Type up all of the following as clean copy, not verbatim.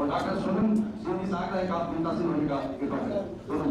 और डॉक्टर सुमन सिंह सागर है का मुंतासिर होने का कृपा करें दोनों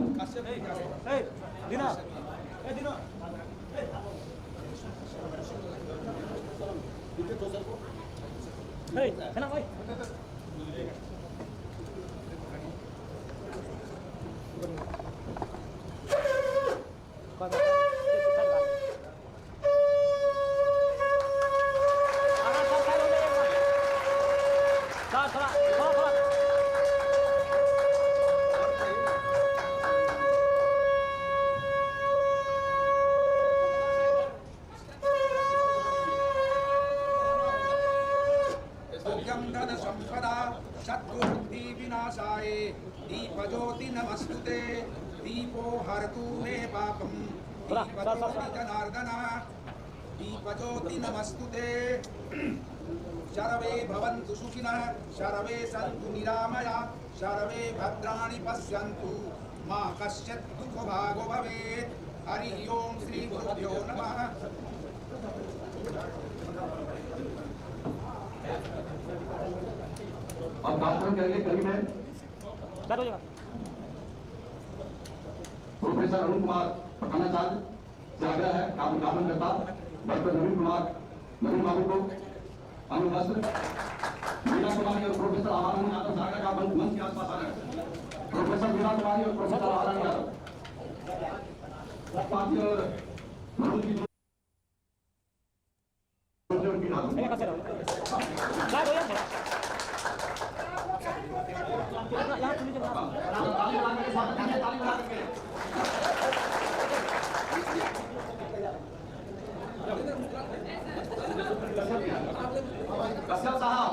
दीपज्योति नमस्तुते दीपो हरतु मे पापम दीपज्योति जनार्दन दीपज्योति नमस्तुते शर्वे भवन्तु सुखिनः सर्वे सन्तु निरामया सर्वे भद्राणि पश्यन्तु मा कश्चित् दुःखभागो भवेत् हरि ओम श्री गुरुभ्यो नमः। अब भाषण करेंगे करीब है प्रोफेसर अरुण कुमार पठानाचार्य से आग्रह है का उद्घाटन करता डॉक्टर नवीन कुमार नवीन बाबू को अनुवस्त्र मीना कुमारी और प्रोफेसर आवारानी यादव सागर का मंच के आसपास आ रहे हैं। प्रोफेसर मीना कुमारी और प्रोफेसर आवारानी यादव पार्टी और मनोज की कश्यप साहब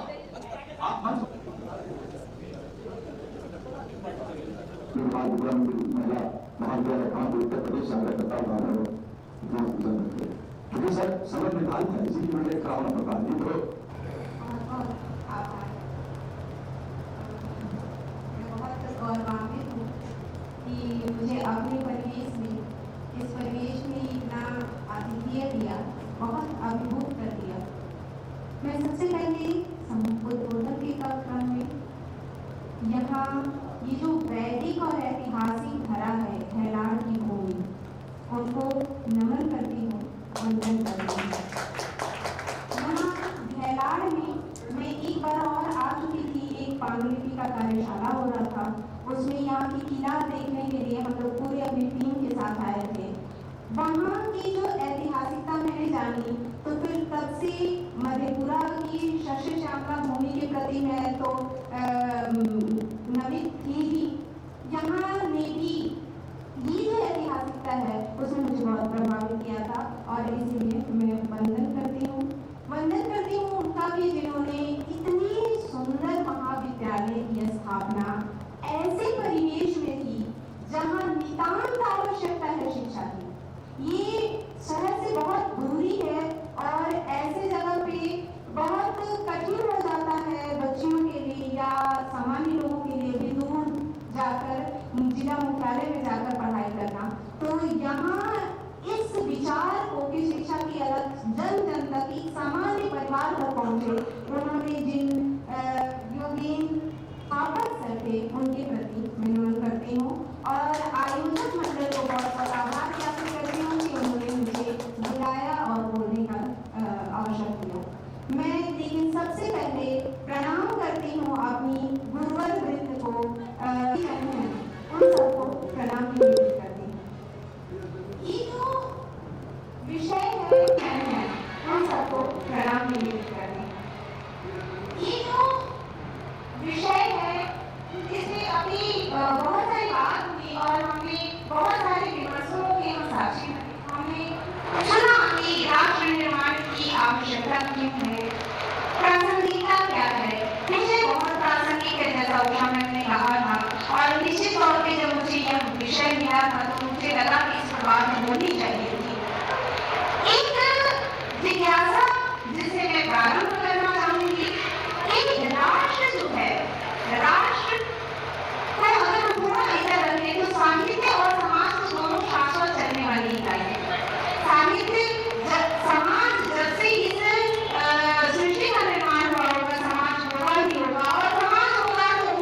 आप मंच महिला महाविद्यालय कानपुर उत्तर प्रदेश संग्रहकर्ता क्योंकि सर समय निर्धारित है इसीलिए मैंने करावना पड़ता है। गौरवान्वित हूँ कि मुझे अपने परिवेश में इस परिवेश में इतना आतिथ्य दिया, बहुत अभिभूत कर दिया। मैं सबसे पहले उद्बोधन के क्रम में यहाँ ये जो वैदिक और ऐतिहासिक धरा है हेलाड़ की भूमि, उनको नमन करती हूँ, वंदन करती हूँ। यहाँ हेलाड़ में मैं एक बार और आ चुकी थी, एक पांडुलिपि का कार्यशाला हो रहा था, उसमें यहाँ की किला देखने के लिए हम लोग पूरे अपनी टीम के साथ आए थे। वहाँ की जो ऐतिहासिकता मैंने जानी तो फिर तब से मधेपुरा की शस्य श्यामला भूमि के प्रति मैं तो नवीन थी ही। यहाँ ने भी ये जो ऐतिहासिकता है उसने मुझे बहुत प्रभावित किया था और इसीलिए मैं वंदन करती हूँ उनका भी जिन्होंने इतनी सुंदर महाविद्यालय की स्थापना ऐसे परिवेश में की जहाँ नितांत आवश्यकता है शिक्षा की। ये शहर से बहुत दूरी है और ऐसे जगह पे बहुत कठिन हो जाता है बच्चियों के लिए या सामान्य लोगों के लिए भी दूर जाकर जिला मुख्यालय में जाकर पढ़ाई करना। तो यहाँ इस विचार को कि शिक्षा की अलग जन जन तक एक सामान्य परिवार तक पहुँचे, उन्होंने जिन योगीन स्थापक सर थे उनके प्रति मैं नमन करती हूँ और आयोजक मंडल को बहुत बहुत आभार ज्ञापन करती हूँ कि उन्होंने मुझे बुलाया और बोलने का अवसर दिया। मैं लेकिन सबसे पहले प्रणाम करती हूँ अपनी गुरुवर वृंद को, उन सबको प्रणाम निवेदित करती हूँ। ये जो विषय है उन सबको प्रणाम निवेदित करती हूँ। ये जो विषय है इसमें अभी बहुत सारी बात हुई और हमने बहुत सारे विमर्शों के हम साक्षी हमने सुना कि राष्ट्र निर्माण की आवश्यकता क्यों है, प्रासंगिकता क्या है। निश्चय बहुत प्रासंगिक है जैसा उषा मैम ने कहा था और निश्चित तौर पे जब मुझे यह विषय मिला था तो मुझे लगा कि इस पर बात होनी चाहिए थी। एक जिज्ञासा जिसे मैं प्रारंभ करना चाहूंगी, एक राष्ट्र जो है, राष्ट्र को अगर हम पूरा इधर रखें तो साहित्य और समाज को दोनों शाश्वत चलने वाली इकाई है। साहित्य समाज जब से इस सृष्टि का निर्माण हुआ होगा समाज होगा ही होगा और समाज होगा तो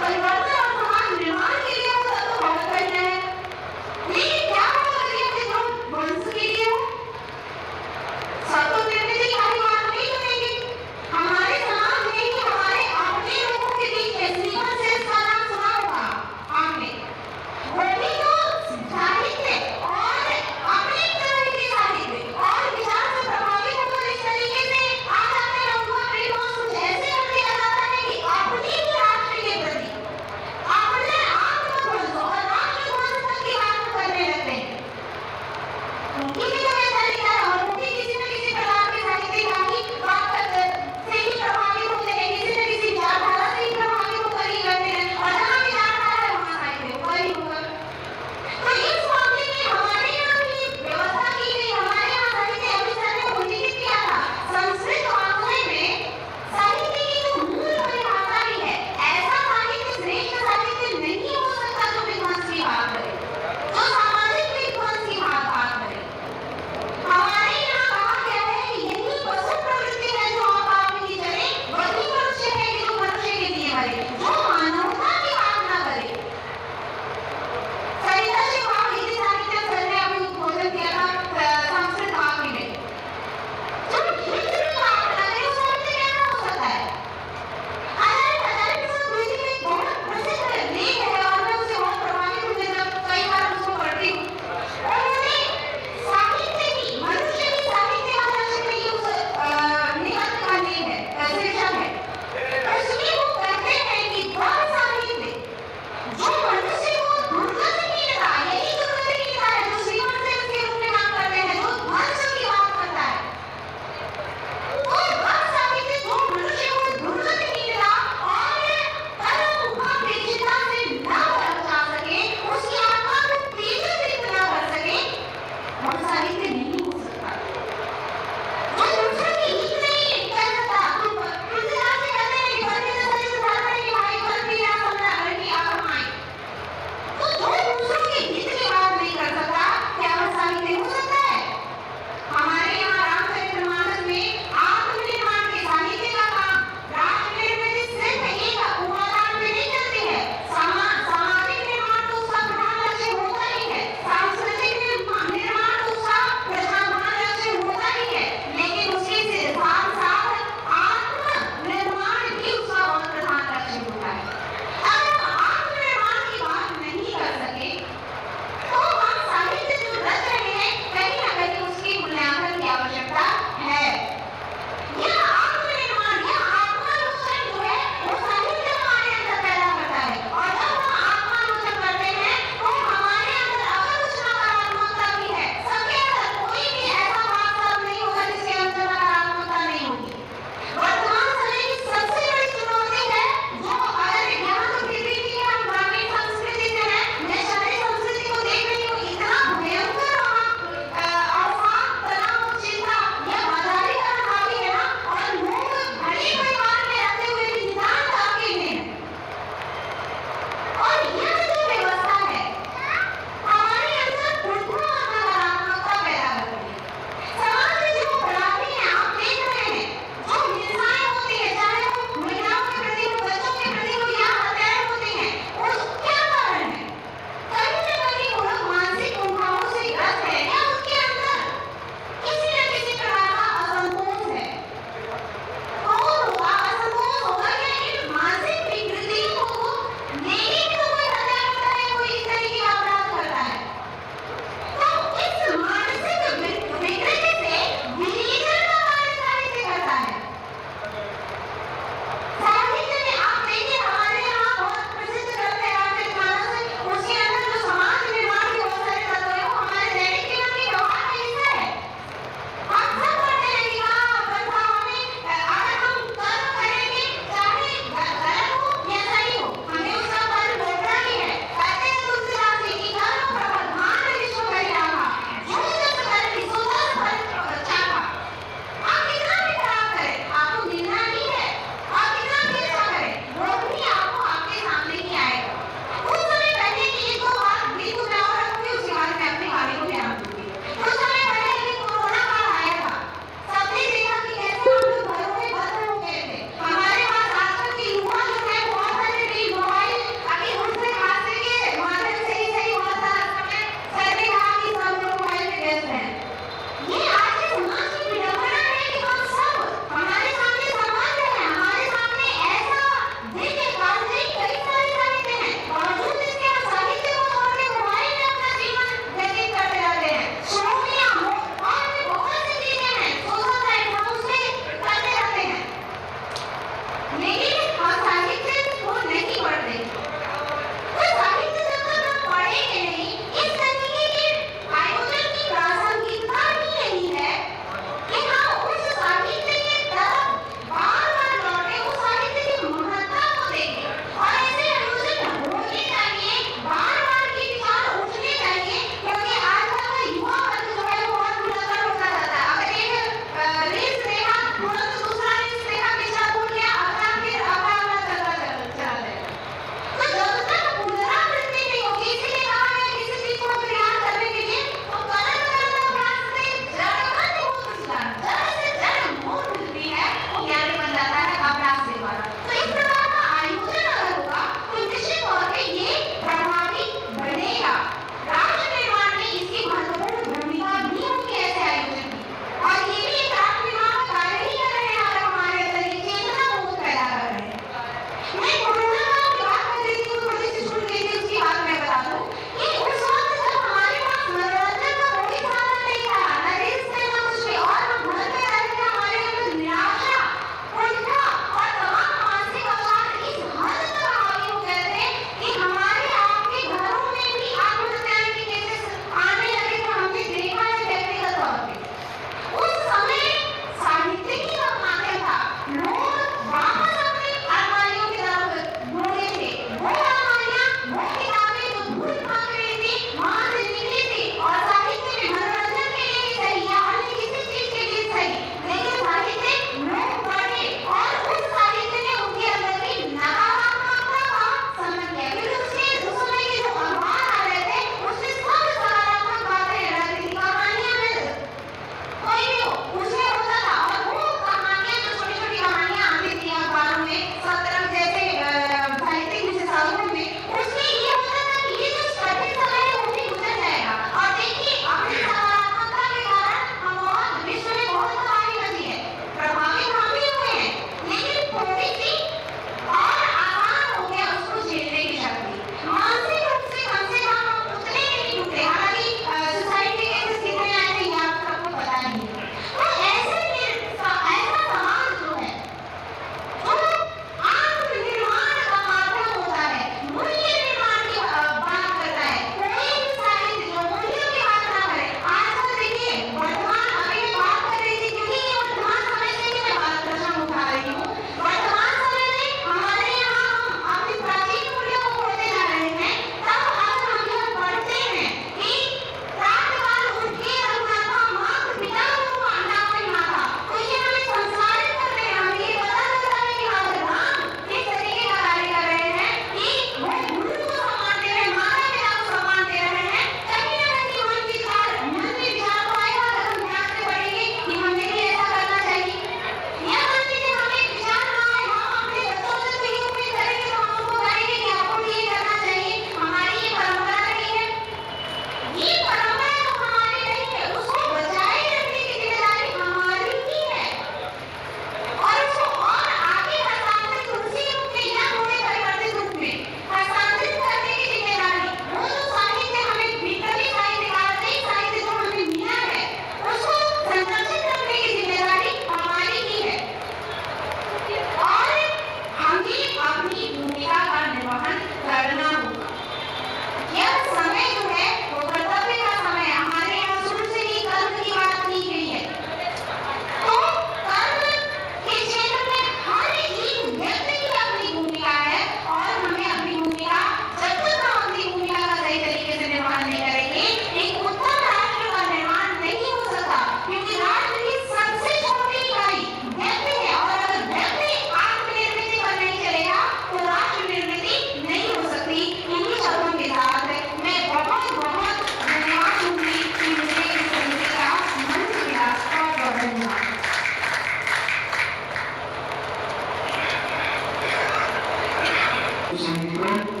संकट